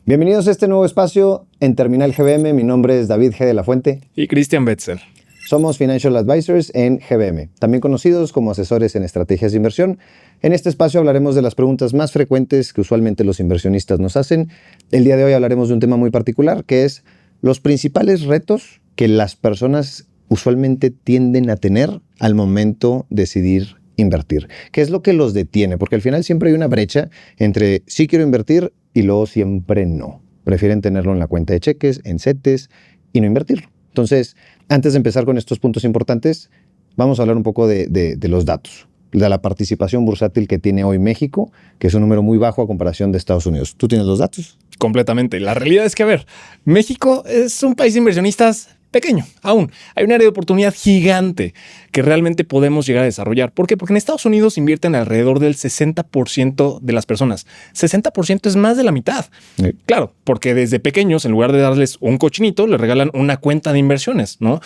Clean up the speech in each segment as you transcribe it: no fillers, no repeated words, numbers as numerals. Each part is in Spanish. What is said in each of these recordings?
Bienvenidos a este nuevo espacio en Terminal GBM. Mi nombre es David G. de la Fuente. Y Cristian Betzel. Somos Financial Advisors en GBM, también conocidos como asesores en estrategias de inversión. En este espacio hablaremos de las preguntas más frecuentes que usualmente los inversionistas nos hacen. El día de hoy hablaremos de un tema muy particular, que es los principales retos que las personas usualmente tienden a tener al momento de decidir invertir. ¿Qué es lo que los detiene? Porque al final siempre hay una brecha entre sí quiero invertir y luego siempre no. Prefieren tenerlo en la cuenta de cheques, en CETES y no invertirlo. Entonces, antes de empezar con estos puntos importantes, vamos a hablar un poco de los datos, de la participación bursátil que tiene hoy México, que es un número muy bajo a comparación de Estados Unidos. ¿Tú tienes los datos? Completamente. La realidad es que, México es un país de inversionistas pequeño, aún. Hay un área de oportunidad gigante que realmente podemos llegar a desarrollar. ¿Por qué? Porque en Estados Unidos invierten alrededor del 60% de las personas. 60% es más de la mitad. Sí. Claro, porque desde pequeños, en lugar de darles un cochinito, les regalan una cuenta de inversiones, ¿no?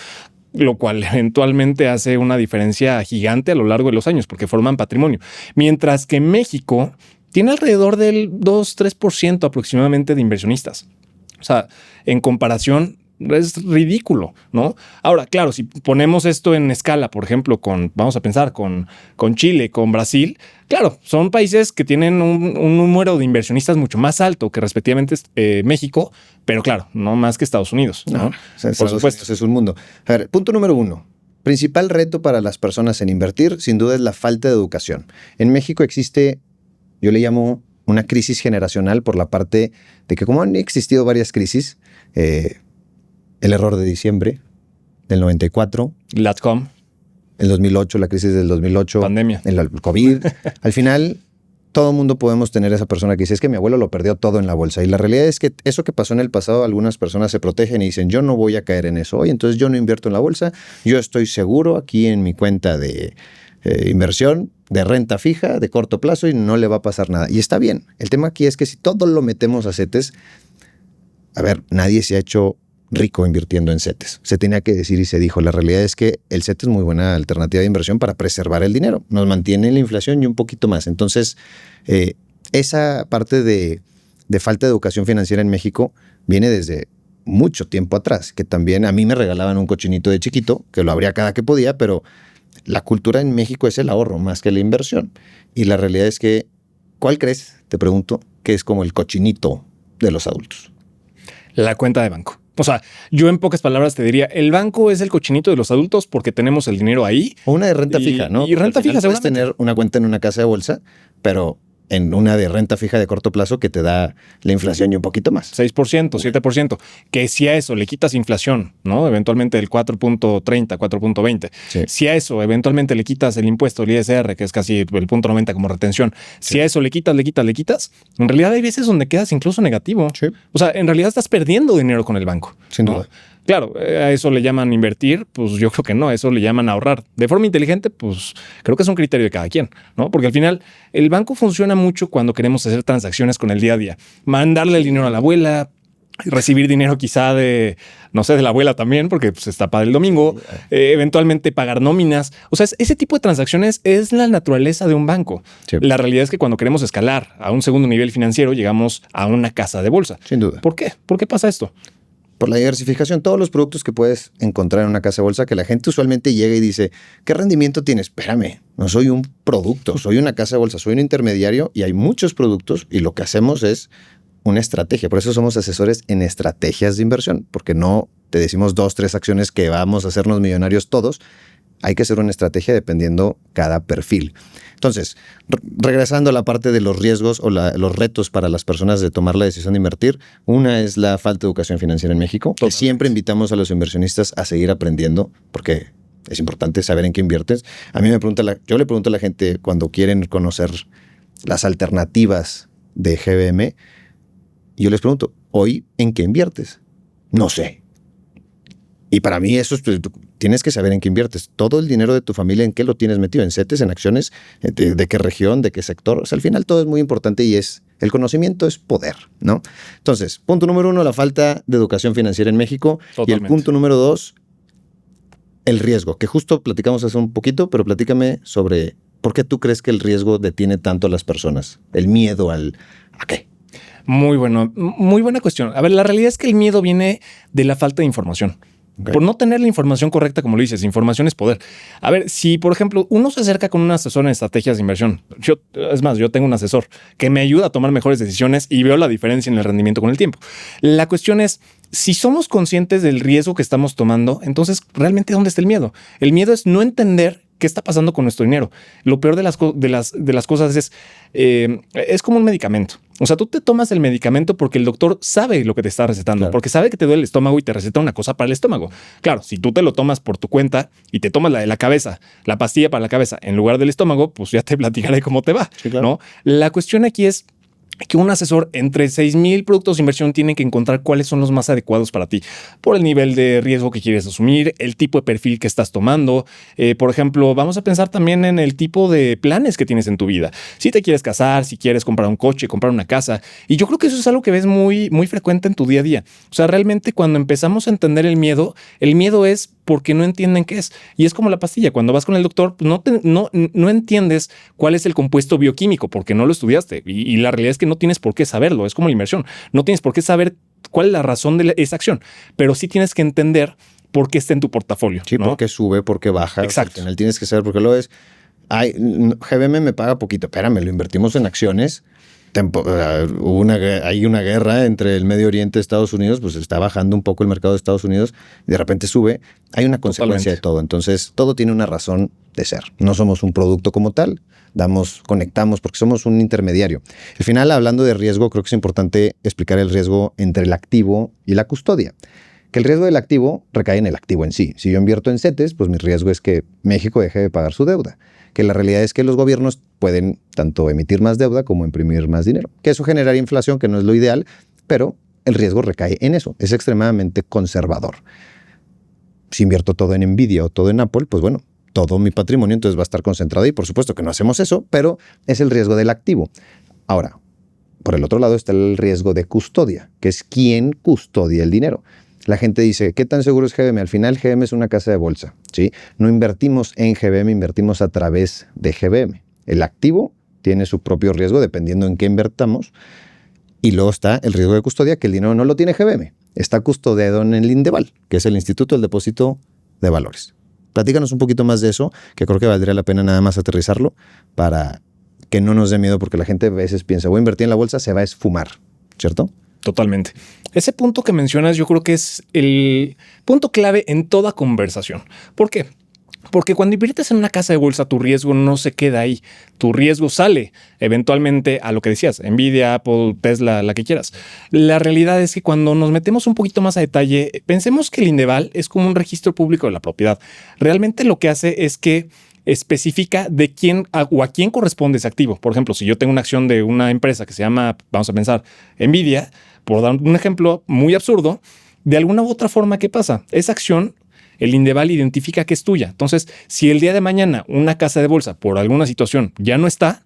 Lo cual eventualmente hace una diferencia gigante a lo largo de los años, porque forman patrimonio. Mientras que México tiene alrededor del 2-3% aproximadamente de inversionistas. O sea, en comparación, es ridículo, ¿no? Ahora, claro, si ponemos esto en escala, por ejemplo, vamos a pensar con Chile, con Brasil, claro, son países que tienen un número de inversionistas mucho más alto que respectivamente México, pero claro, no más que Estados Unidos, ¿no? Por supuesto, es un mundo. A ver, punto número 1. Principal reto para las personas en invertir, sin duda, es la falta de educación. En México existe, yo le llamo una crisis generacional por la parte de que como han existido varias crisis, el error de diciembre del 94. Latcom. El 2008, la crisis del 2008. Pandemia. El COVID. Al final, todo mundo podemos tener esa persona que dice, es que mi abuelo lo perdió todo en la bolsa. Y la realidad es que eso que pasó en el pasado, algunas personas se protegen y dicen, yo no voy a caer en eso hoy, entonces yo no invierto en la bolsa. Yo estoy seguro aquí en mi cuenta de inversión, de renta fija, de corto plazo y no le va a pasar nada. Y está bien. El tema aquí es que si todo lo metemos a CETES, a ver, nadie se ha hecho rico invirtiendo en CETES. Se tenía que decir y se dijo. La realidad es que el CETES es muy buena alternativa de inversión para preservar el dinero. Nos mantiene la inflación y un poquito más. Entonces, esa parte de falta de educación financiera en México viene desde mucho tiempo atrás, que también a mí me regalaban un cochinito de chiquito, que lo abría cada que podía, pero la cultura en México es el ahorro más que la inversión. Y la realidad es que, ¿cuál crees, te pregunto, que es como el cochinito de los adultos? La cuenta de banco. O sea, yo en pocas palabras te diría, el banco es el cochinito de los adultos porque tenemos el dinero ahí. O una de renta fija, ¿no? Y renta fija, puedes tener una cuenta en una casa de bolsa, pero en una de renta fija de corto plazo que te da la inflación y un poquito más. 6%, 7%. Que si a eso le quitas inflación, ¿no? Eventualmente el 4.30, 4.20. Sí. Si a eso eventualmente le quitas el impuesto, el ISR, que es casi el 0.90 como retención. Sí. Si a eso le quitas, en realidad hay veces donde quedas incluso negativo. Sí. O sea, en realidad estás perdiendo dinero con el banco. Sin duda. ¿No? Claro, a eso le llaman invertir, pues yo creo que no, a eso le llaman ahorrar. De forma inteligente, pues creo que es un criterio de cada quien, ¿no? Porque al final el banco funciona mucho cuando queremos hacer transacciones con el día a día. Mandarle el dinero a la abuela, recibir dinero quizá de la abuela también, porque pues, está para el domingo, eventualmente pagar nóminas. O sea, ese tipo de transacciones es la naturaleza de un banco. Sí. La realidad es que cuando queremos escalar a un segundo nivel financiero, llegamos a una casa de bolsa. Sin duda. ¿Por qué? ¿Por qué pasa esto? Por la diversificación, todos los productos que puedes encontrar en una casa de bolsa, que la gente usualmente llega y dice, ¿qué rendimiento tienes? Espérame, no soy un producto, soy una casa de bolsa, soy un intermediario y hay muchos productos y lo que hacemos es una estrategia. Por eso somos asesores en estrategias de inversión, porque no te decimos 2, 3 acciones que vamos a hacernos millonarios todos. Hay que hacer una estrategia dependiendo cada perfil. Entonces, regresando a la parte de los riesgos o los retos para las personas de tomar la decisión de invertir, una es la falta de educación financiera en México, que siempre invitamos a los inversionistas a seguir aprendiendo, porque es importante saber en qué inviertes. A mí yo le pregunto a la gente cuando quieren conocer las alternativas de GBM, yo les pregunto, ¿hoy en qué inviertes? No sé. Y para mí eso es, tienes que saber en qué inviertes. Todo el dinero de tu familia, ¿en qué lo tienes metido? ¿En CETES, en acciones? ¿De qué región? ¿De qué sector? O sea, al final todo es muy importante y el conocimiento es poder, ¿no? Entonces, punto número 1, la falta de educación financiera en México. Totalmente. Y el punto número 2, el riesgo, que justo platicamos hace un poquito, pero platícame sobre por qué tú crees que el riesgo detiene tanto a las personas. El miedo ¿a qué? Muy bueno, muy buena cuestión. A ver, la realidad es que el miedo viene de la falta de información. Okay. Por no tener la información correcta, como lo dices, información es poder. A ver, si por ejemplo uno se acerca con un asesor en estrategias de inversión, yo tengo un asesor que me ayuda a tomar mejores decisiones y veo la diferencia en el rendimiento con el tiempo. La cuestión es, si somos conscientes del riesgo que estamos tomando, entonces realmente ¿dónde está el miedo? El miedo es no entender qué está pasando con nuestro dinero. Lo peor de las cosas es como un medicamento. O sea, tú te tomas el medicamento porque el doctor sabe lo que te está recetando, claro, porque sabe que te duele el estómago y te receta una cosa para el estómago. Claro, si tú te lo tomas por tu cuenta y te tomas la de la cabeza, la pastilla para la cabeza en lugar del estómago, pues ya te platicaré cómo te va. Sí, claro. ¿No? La cuestión aquí es que un asesor entre 6,000 productos de inversión tiene que encontrar cuáles son los más adecuados para ti por el nivel de riesgo que quieres asumir, el tipo de perfil que estás tomando. Por ejemplo, vamos a pensar también en el tipo de planes que tienes en tu vida. Si te quieres casar, si quieres comprar un coche, comprar una casa. Y yo creo que eso es algo que ves muy, muy frecuente en tu día a día. O sea, realmente cuando empezamos a entender el miedo es porque no entienden qué es. Y es como la pastilla. Cuando vas con el doctor, pues no entiendes cuál es el compuesto bioquímico porque no lo estudiaste. Y la realidad es que no tienes por qué saberlo. Es como la inversión. No tienes por qué saber cuál es la razón de esa acción, pero sí tienes que entender por qué está en tu portafolio. Sí, ¿no? Por qué sube, por qué baja. Exacto. Al final tienes que saber por qué lo es. Ay, GBM me paga poquito. Espérame, lo invertimos en acciones. Hay una guerra entre el Medio Oriente y Estados Unidos, pues está bajando un poco el mercado de Estados Unidos y de repente sube. Hay una consecuencia de todo. Entonces, todo tiene una razón de ser. No somos un producto como tal. Conectamos porque somos un intermediario. Al final, hablando de riesgo, creo que es importante explicar el riesgo entre el activo y la custodia. Que el riesgo del activo recae en el activo en sí. Si yo invierto en CETES, pues mi riesgo es que México deje de pagar su deuda. Que la realidad es que los gobiernos pueden tanto emitir más deuda como imprimir más dinero. Que eso generaría inflación, que no es lo ideal, pero el riesgo recae en eso. Es extremadamente conservador. Si invierto todo en Nvidia o todo en Apple, pues bueno, todo mi patrimonio entonces va a estar concentrado ahí. Por supuesto que no hacemos eso, pero es el riesgo del activo. Ahora, por el otro lado está el riesgo de custodia, que es quién custodia el dinero. La gente dice, ¿qué tan seguro es GBM? Al final GBM es una casa de bolsa, ¿sí? No invertimos en GBM, invertimos a través de GBM. El activo tiene su propio riesgo dependiendo en qué invertamos. Y luego está el riesgo de custodia, que el dinero no lo tiene GBM. Está custodiado en el INDEVAL, que es el Instituto del Depósito de Valores. Platícanos un poquito más de eso, que creo que valdría la pena nada más aterrizarlo para que no nos dé miedo, porque la gente a veces piensa, voy a invertir en la bolsa, se va a esfumar, ¿cierto? Totalmente. Ese punto que mencionas yo creo que es el punto clave en toda conversación. ¿Por qué? Porque cuando inviertes en una casa de bolsa, tu riesgo no se queda ahí. Tu riesgo sale eventualmente a lo que decías, Nvidia, Apple, Tesla, la que quieras. La realidad es que cuando nos metemos un poquito más a detalle, pensemos que el INDEVAL es como un registro público de la propiedad. Realmente lo que hace es que especifica de quién o a quién corresponde ese activo. Por ejemplo, si yo tengo una acción de una empresa que se llama, vamos a pensar, Nvidia, por dar un ejemplo muy absurdo, de alguna u otra forma, ¿qué pasa? Esa acción, el INDEVAL identifica que es tuya. Entonces, si el día de mañana una casa de bolsa por alguna situación ya no está,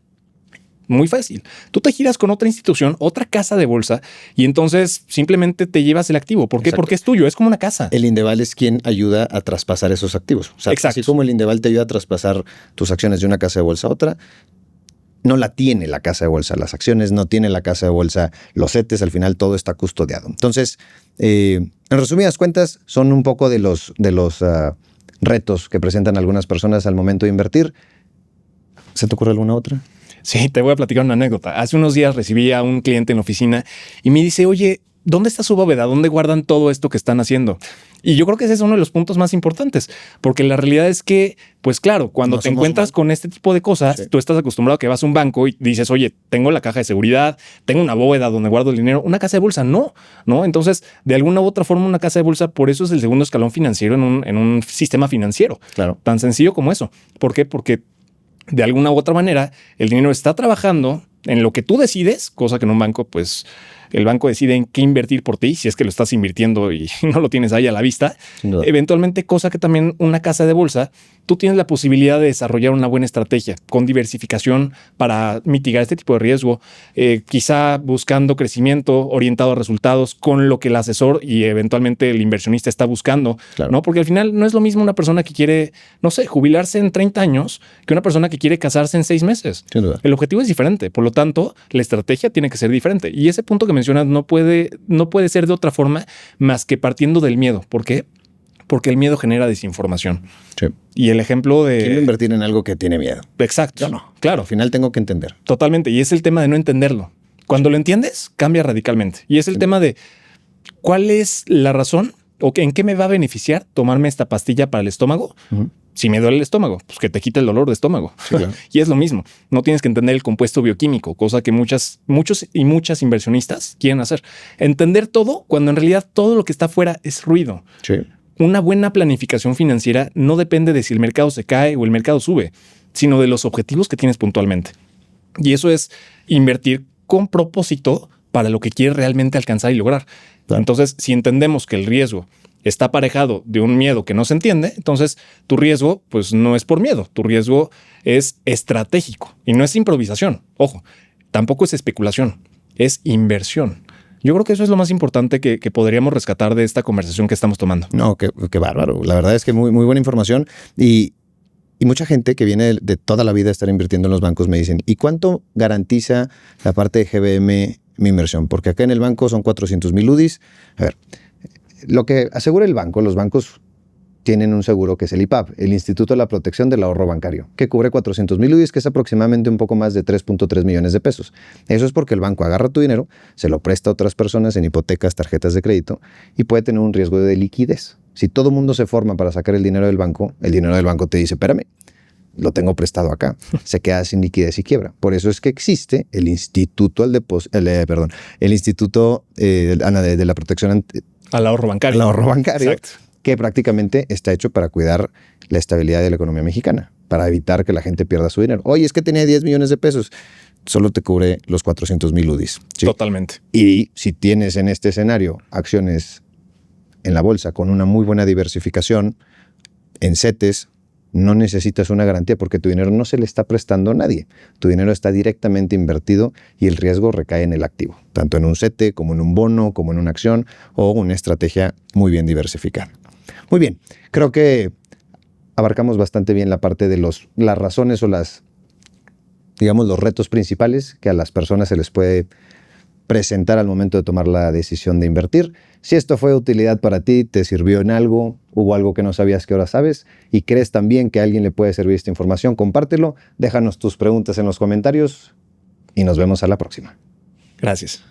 muy fácil. Tú te giras con otra institución, otra casa de bolsa, y entonces simplemente te llevas el activo. ¿Por qué? Exacto. Porque es tuyo, es como una casa. El INDEVAL es quien ayuda a traspasar esos activos. O sea, exacto. Así como el INDEVAL te ayuda a traspasar tus acciones de una casa de bolsa a otra, no la tiene la casa de bolsa. Las acciones no tiene la casa de bolsa. Los CETES, al final, todo está custodiado. Entonces, en resumidas cuentas, son un poco de los retos que presentan algunas personas al momento de invertir. ¿Se te ocurre alguna otra? Sí, te voy a platicar una anécdota. Hace unos días recibí a un cliente en la oficina y me dice, oye, ¿dónde está su bóveda? ¿Dónde guardan todo esto que están haciendo? Y yo creo que ese es uno de los puntos más importantes, porque la realidad es que, pues claro, cuando te encuentras con este tipo de cosas, sí, tú estás acostumbrado a que vas a un banco y dices, oye, tengo la caja de seguridad, tengo una bóveda donde guardo el dinero. Una casa de bolsa, no. Entonces, de alguna u otra forma, una casa de bolsa, por eso es el segundo escalón financiero en un sistema financiero. Claro. Tan sencillo como eso. ¿Por qué? Porque de alguna u otra manera, el dinero está trabajando en lo que tú decides, cosa que en un banco, pues, el banco decide en qué invertir por ti, si es que lo estás invirtiendo y no lo tienes ahí a la vista. Eventualmente, cosa que también una casa de bolsa, tú tienes la posibilidad de desarrollar una buena estrategia con diversificación para mitigar este tipo de riesgo, quizá buscando crecimiento orientado a resultados con lo que el asesor y eventualmente el inversionista está buscando, Claro. ¿no? Porque al final no es lo mismo una persona que quiere, no sé, jubilarse en 30 años que una persona que quiere casarse en 6 meses. Sin duda. El objetivo es diferente, por lo tanto, la estrategia tiene que ser diferente. Y ese punto que mencionas no puede ser de otra forma más que partiendo del miedo. ¿Por qué? Porque el miedo genera desinformación. Sí. Y el ejemplo de... Quiero invertir en algo que tiene miedo. Exacto. Yo no. Claro. Al final tengo que entender. Totalmente. Y es el tema de no entenderlo. Cuando lo entiendes, cambia radicalmente. Y es el tema de cuál es la razón o en qué me va a beneficiar tomarme esta pastilla para el estómago. Si me duele el estómago, pues que te quite el dolor de estómago. Sí, claro. Y es lo mismo. No tienes que entender el compuesto bioquímico, cosa que muchos y muchas inversionistas quieren hacer. Entender todo cuando en realidad todo lo que está afuera es ruido. Sí. Una buena planificación financiera no depende de si el mercado se cae o el mercado sube, sino de los objetivos que tienes puntualmente. Y eso es invertir con propósito para lo que quieres realmente alcanzar y lograr. Claro. Entonces, si entendemos que el riesgo está aparejado de un miedo que no se entiende, entonces tu riesgo pues no es por miedo, tu riesgo es estratégico y no es improvisación. Ojo, tampoco es especulación, es inversión. Yo creo que eso es lo más importante que podríamos rescatar de esta conversación que estamos tomando. No, qué bárbaro. La verdad es que muy buena información y mucha gente que viene de toda la vida a estar invirtiendo en los bancos me dicen, ¿y cuánto garantiza la parte de GBM mi inversión? Porque acá en el banco son 400,000 UDIs. A ver, lo que asegura el banco, los bancos tienen un seguro que es el IPAB, el Instituto de la Protección del Ahorro Bancario, que cubre 400,000 UDIs, que es aproximadamente un poco más de 3.3 millones de pesos. Eso es porque el banco agarra tu dinero, se lo presta a otras personas en hipotecas, tarjetas de crédito y puede tener un riesgo de liquidez. Si todo el mundo se forma para sacar el dinero del banco te dice, espérame, lo tengo prestado acá, se queda sin liquidez y quiebra. Por eso es que existe el Instituto, el Instituto de la Protección al ahorro bancario. Al ahorro bancario. Exacto. Que prácticamente está hecho para cuidar la estabilidad de la economía mexicana, para evitar que la gente pierda su dinero. Oye, es que tenía 10 millones de pesos. Solo te cubre los 400,000 UDIs. ¿Sí? Totalmente. Y si tienes en este escenario acciones en la bolsa con una muy buena diversificación, en CETES, no necesitas una garantía porque tu dinero no se le está prestando a nadie. Tu dinero está directamente invertido y el riesgo recae en el activo, tanto en un CETE como en un bono, como en una acción o una estrategia muy bien diversificada. Muy bien, creo que abarcamos bastante bien la parte de las razones o los retos principales que a las personas se les puede presentar al momento de tomar la decisión de invertir. Si esto fue de utilidad para ti, te sirvió en algo, hubo algo que no sabías que ahora sabes y crees también que a alguien le puede servir esta información, compártelo, déjanos tus preguntas en los comentarios y nos vemos a la próxima. Gracias.